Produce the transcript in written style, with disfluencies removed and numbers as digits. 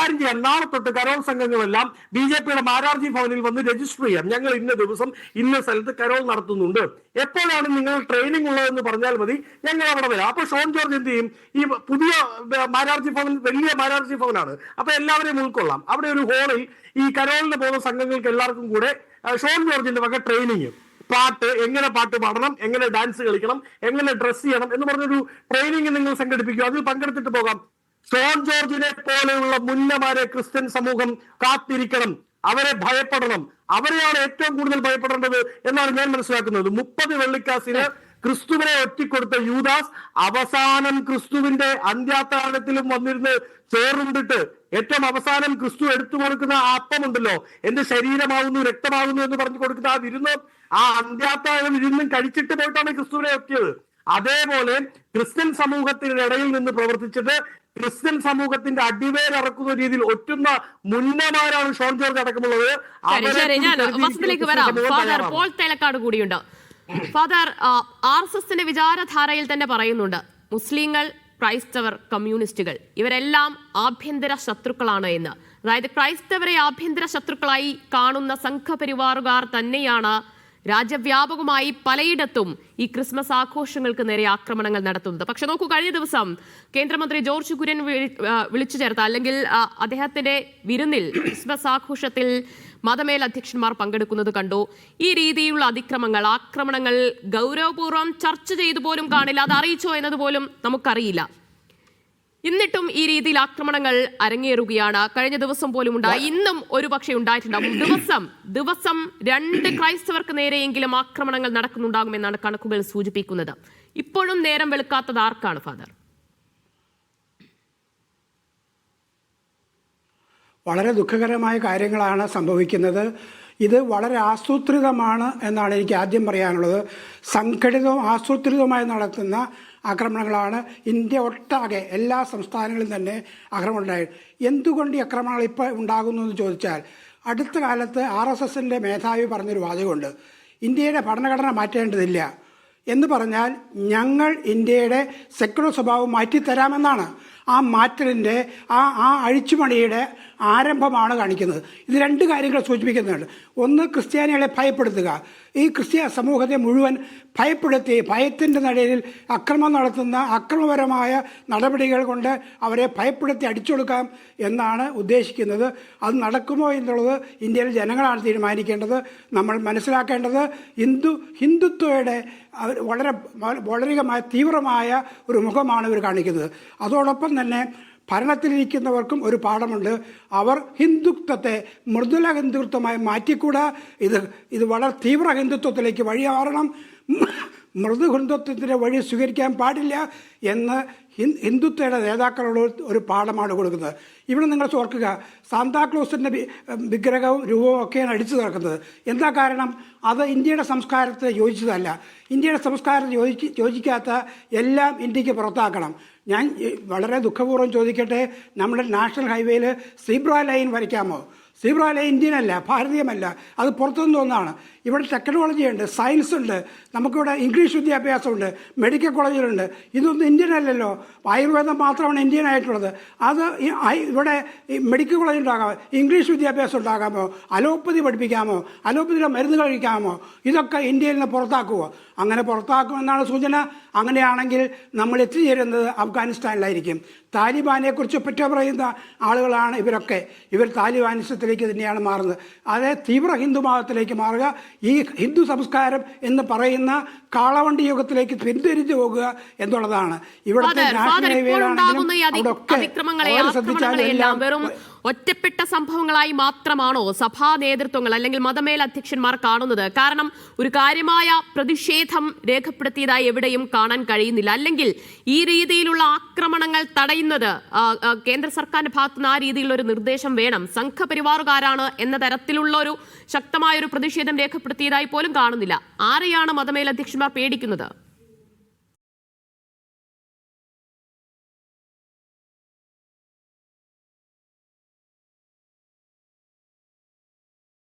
കാര്യം ചെയ്യാം, നാളെ തൊട്ട് കരോൾ സംഘങ്ങളെല്ലാം BJPയുടെ മാരാർജി ഭവനിൽ വന്ന് രജിസ്റ്റർ ചെയ്യാം. ഞങ്ങൾ ഇന്ന ദിവസം ഇന്ന സ്ഥലത്ത് കരോൾ നടത്തുന്നുണ്ട്, എപ്പോഴാണ് നിങ്ങൾ ട്രെയിനിങ് ഉള്ളതെന്ന് പറഞ്ഞാൽ മതി, ഞങ്ങൾ അവിടെ വരാം. അപ്പൊ ഷോൺ ജോർജ് എന്ത് ചെയ്യും? ഈ പുതിയ മാരാർജി ഭവൻ വലിയ മാരാർജി ഭവനാണ്, അപ്പൊ എല്ലാവരെയും ഉൾക്കൊള്ളാം. അവിടെ ഒരു ഹോളിൽ ഈ കരോളിന് പോകുന്ന സംഘങ്ങൾക്ക് എല്ലാവർക്കും കൂടെ ഷോൺ ജോർജിന്റെ വക ട്രെയിനിങ്, പാട്ട്, എങ്ങനെ പാട്ട് പാടണം, എങ്ങനെ ഡാൻസ് കളിക്കണം, എങ്ങനെ ഡ്രസ് ചെയ്യണം എന്ന് പറഞ്ഞൊരു ട്രെയിനിങ് നിങ്ങൾ സംഘടിപ്പിക്കും. അതിൽ പങ്കെടുത്തിട്ട് പോകാം. ഷോൺ ജോർജിനെ പോലെയുള്ള മുന്നമാരെ ക്രിസ്ത്യൻ സമൂഹം കാത്തിരിക്കണം, അവരെ ഭയപ്പെടണം. അവരെയാണ് ഏറ്റവും കൂടുതൽ ഭയപ്പെടേണ്ടത് എന്നാണ് ഞാൻ മനസ്സിലാക്കുന്നത്. 30 വെള്ളിക്കാശിന് ക്രിസ്തുവിനെ ഒറ്റിക്കൊടുത്ത യൂദാസ് അവസാനം ക്രിസ്തുവിന്റെ അന്ത്യാത്താഴത്തിലും വന്നിരുന്ന് ചോറുണ്ടിട്ട് ഏറ്റവും അവസാനം ക്രിസ്തു എടുത്തു കൊടുക്കുന്ന ആ അപ്പമുണ്ടല്ലോ, എന്റെ ശരീരമാകുന്നു രക്തമാകുന്നു എന്ന് പറഞ്ഞു കൊടുക്കുന്ന ആ വിരുന്ന്, ആ അന്ത്യാത്താഴം ഇരുന്നും കഴിച്ചിട്ട് പോയിട്ടാണ് ക്രിസ്തുവിനെ ഒറ്റിയത്. അതേപോലെ ക്രിസ്ത്യൻ സമൂഹത്തിനിടയിൽ നിന്ന് പ്രവർത്തിച്ചിട്ട് ക്രിസ്ത്യൻ സമൂഹത്തിന്റെ അടിവേരറക്കുന്ന രീതിയിൽ ഒറ്റുന്ന മുന്നമാരാണ് ഷോൺ ജോർജ് അടക്കമുള്ളത്. പോൾ തേലക്കാട് കൂടിയുണ്ട്. ഫാദർ, RSSന്റെ വിചാരധാരയിൽ തന്നെ പറയുന്നുണ്ട്, മുസ്ലിങ്ങൾ, ക്രൈസ്തവർ, കമ്മ്യൂണിസ്റ്റുകൾ ഇവരെല്ലാം ആഭ്യന്തര ശത്രുക്കളാണ് എന്ന്. അതായത് ക്രൈസ്തവരെ ആഭ്യന്തര ശത്രുക്കളായി കാണുന്ന സംഘപരിവാറുകാർ തന്നെയാണ് രാജ്യവ്യാപകമായി പലയിടത്തും ഈ ക്രിസ്മസ് ആഘോഷങ്ങൾക്ക് നേരെ ആക്രമണങ്ങൾ നടത്തുന്നത്. പക്ഷെ നോക്കൂ, കഴിഞ്ഞ ദിവസം കേന്ദ്രമന്ത്രി ജോർജ് കുര്യൻ വിളിച്ചു ചേർത്ത, അല്ലെങ്കിൽ അദ്ദേഹത്തിന്റെ വിരുന്നിൽ ക്രിസ്മസ് ആഘോഷത്തിൽ മതമേലധ്യക്ഷന്മാർ പങ്കെടുക്കുന്നത് കണ്ടു. ഈ രീതിയിലുള്ള ആക്രമണങ്ങൾ ഗൗരവപൂർവ്വം ചർച്ച ചെയ്തു പോലും കാണില്ല, അത് അറിയിച്ചോ എന്നതുപോലും നമുക്കറിയില്ല. എന്നിട്ടും ഈ രീതിയിൽ ആക്രമണങ്ങൾ അരങ്ങേറുകയാണ്. കഴിഞ്ഞ ദിവസം പോലും ഉണ്ടായി, ഇന്നും ഒരു പക്ഷേ ഉണ്ടായിട്ടുണ്ടാകും. ദിവസം 2 ക്രൈസ്തവർക്ക് നേരെയെങ്കിലും ആക്രമണങ്ങൾ നടക്കുന്നുണ്ടാകുമെന്നാണ് കണക്കുകൾ സൂചിപ്പിക്കുന്നത്. ഇപ്പോഴും നേരം വെളുക്കാത്തത് ആർക്കാണ് ഫാദർ? വളരെ ദുഃഖകരമായ കാര്യങ്ങളാണ് സംഭവിക്കുന്നത്. ഇത് വളരെ ആസൂത്രിതമാണ് എന്നാണ് എനിക്ക് ആദ്യം പറയാനുള്ളത്. സംഘടിതവും ആസൂത്രിതവുമായി നടത്തുന്ന ആക്രമണങ്ങളാണ്. ഇന്ത്യ ഒട്ടാകെ എല്ലാ സംസ്ഥാനങ്ങളിലും തന്നെ ആക്രമണം ഉണ്ടായി. എന്തുകൊണ്ട് ഈ ആക്രമണങ്ങൾ ഇപ്പോൾ ഉണ്ടാകുന്നു എന്ന് ചോദിച്ചാൽ, അടുത്ത കാലത്ത് RSSന്റെ മേധാവി പറഞ്ഞൊരു വാചകമുണ്ട്, ഇന്ത്യയുടെ ഭരണഘടന മാറ്റേണ്ടതില്ല എന്ന് പറഞ്ഞാൽ ഞങ്ങൾ ഇന്ത്യയുടെ സെക്യുലർ സ്വഭാവം മാറ്റിത്തരാമെന്നാണ്. ആ മാറ്റലിൻ്റെ ആ അഴിച്ചുപണിയുടെ ആരംഭമാണ് കാണിക്കുന്നത്. ഇത് 2 കാര്യങ്ങൾ സൂചിപ്പിക്കുന്നുണ്ട്. ഒന്ന്, ക്രിസ്ത്യാനികളെ ഭയപ്പെടുത്തുക. ഈ ക്രിസ്ത്യ സമൂഹത്തെ മുഴുവൻ ഭയപ്പെടുത്തി ഭയത്തിൻ്റെ നിഴലിൽ അക്രമം നടത്തുന്ന അക്രമപരമായ നടപടികൾ കൊണ്ട് അവരെ ഭയപ്പെടുത്തി അടിച്ചൊടുക്കാം എന്നാണ് ഉദ്ദേശിക്കുന്നത്. അത് നടക്കുമോ എന്നുള്ളത് ഇന്ത്യയിലെ ജനങ്ങളാണ് തീരുമാനിക്കേണ്ടത്. നമ്മൾ മനസ്സിലാക്കേണ്ടത് ഹിന്ദുത്വയുടെ വളരെ തീവ്രമായ ഒരു മുഖമാണ് ഇവർ കാണിക്കുന്നത്. അതോടൊപ്പം തന്നെ ഭരണത്തിലിരിക്കുന്നവർക്കും ഒരു പാഠമുണ്ട്. അവർ ഹിന്ദുത്വത്തെ മൃദുല ഹിന്ദുത്വമായി മാറ്റിക്കൂടാ. ഇത് വളരെ തീവ്ര ഹിന്ദുത്വത്തിലേക്ക് വഴിമാറണം. മൃദു ഹിന്ദുത്വത്തിൻ്റെ വഴി സ്വീകരിക്കാൻ പാടില്ല എന്ന് ഹിന്ദുത്വയുടെ നേതാക്കളോട് ഒരു പാഠമാണ് കൊടുക്കുന്നത്. ഇവിടെ നിങ്ങൾ ഓർക്കുക, സാന്താക്ലോസിൻ്റെ വിഗ്രഹവും രൂപവും ഒക്കെയാണ് അടിച്ചു തീർക്കുന്നത്. എന്താ കാരണം? അത് ഇന്ത്യയുടെ സംസ്കാരത്തെ യോജിച്ചതല്ല. ഇന്ത്യയുടെ സംസ്കാരത്തെ യോജിക്കാത്ത എല്ലാം ഇന്ത്യക്ക് പുറത്താക്കണം. ഞാൻ വളരെ ദുഃഖപൂർവ്വം ചോദിക്കട്ടെ, നമ്മുടെ നാഷണൽ ഹൈവേയിൽ സീബ്ര ലൈൻ വരയ്ക്കാമോ? സീബ്ര ലൈൻ ഇന്ത്യനല്ല, ഭാരതീയമല്ല, അത് പുറത്തുനിന്ന് ഒന്നാണ്. ഇവിടെ ടെക്നോളജി ഉണ്ട്, സയൻസ് ഉണ്ട്, നമുക്കിവിടെ ഇംഗ്ലീഷ് വിദ്യാഭ്യാസമുണ്ട്, മെഡിക്കൽ കോളേജുകളുണ്ട്. ഇതൊന്നും ഇന്ത്യൻ അല്ലല്ലോ. ആയുർവേദം മാത്രമാണ് ഇന്ത്യൻ ആയിട്ടുള്ളത്. അത് ഇവിടെ മെഡിക്കൽ കോളേജ് ഉണ്ടാകാമോ? ഇംഗ്ലീഷ് വിദ്യാഭ്യാസം ഉണ്ടാകാമോ? അലോപ്പതി പഠിപ്പിക്കാമോ? അലോപ്പതിയിലെ മരുന്ന് കഴിക്കാമോ? ഇതൊക്കെ ഇന്ത്യയിൽ നിന്ന് പുറത്താക്കുമോ? അങ്ങനെ പുറത്താക്കുമെന്നാണ് സൂചന. അങ്ങനെയാണെങ്കിൽ നമ്മൾ എത്തിച്ചേരുന്നത് അഫ്ഗാനിസ്ഥാനിലായിരിക്കും. താലിബാനെക്കുറിച്ച് പറ്റ പറയുന്ന ആളുകളാണ് ഇവരൊക്കെ. ഇവർ താലിബാനിസത്തിലേക്ക് തന്നെയാണ് മാറുന്നത്. അതേ തീവ്ര ഹിന്ദു മതത്തിലേക്ക് മാറുക. ഈ ഹിന്ദു സംസ്കാരം എന്ന് പറയുന്ന കാളവണ്ടി യുഗത്തിലേക്ക് പിന്തിരിഞ്ഞു പോകുക എന്നുള്ളതാണ്. ഇവിടുത്തെ നാഷണൽ വെറും ഒറ്റപ്പെട്ട സംഭവങ്ങളായി മാത്രമാണോ സഭാ നേതൃത്വങ്ങൾ അല്ലെങ്കിൽ മതമേലധ്യക്ഷന്മാർ കാണുന്നത്? കാരണം ഒരു കാര്യമായ പ്രതിഷേധം രേഖപ്പെടുത്തിയതായി എവിടെയും കാണാൻ കഴിയുന്നില്ല. അല്ലെങ്കിൽ ഈ രീതിയിലുള്ള ആക്രമണങ്ങൾ തടയുന്നത് കേന്ദ്ര സർക്കാരിന്റെ ഭാഗത്തുനിന്ന് ആ രീതിയിലുള്ള ഒരു നിർദ്ദേശം വേണം. സംഘപരിവാറുകാരാണ് എന്ന തരത്തിലുള്ള ഒരു ശക്തമായ ഒരു പ്രതിഷേധം രേഖപ്പെടുത്തിയതായി പോലും കാണുന്നില്ല. ആരെയാണ് മതമേലധ്യക്ഷന്മാർ പേടിക്കുന്നത്?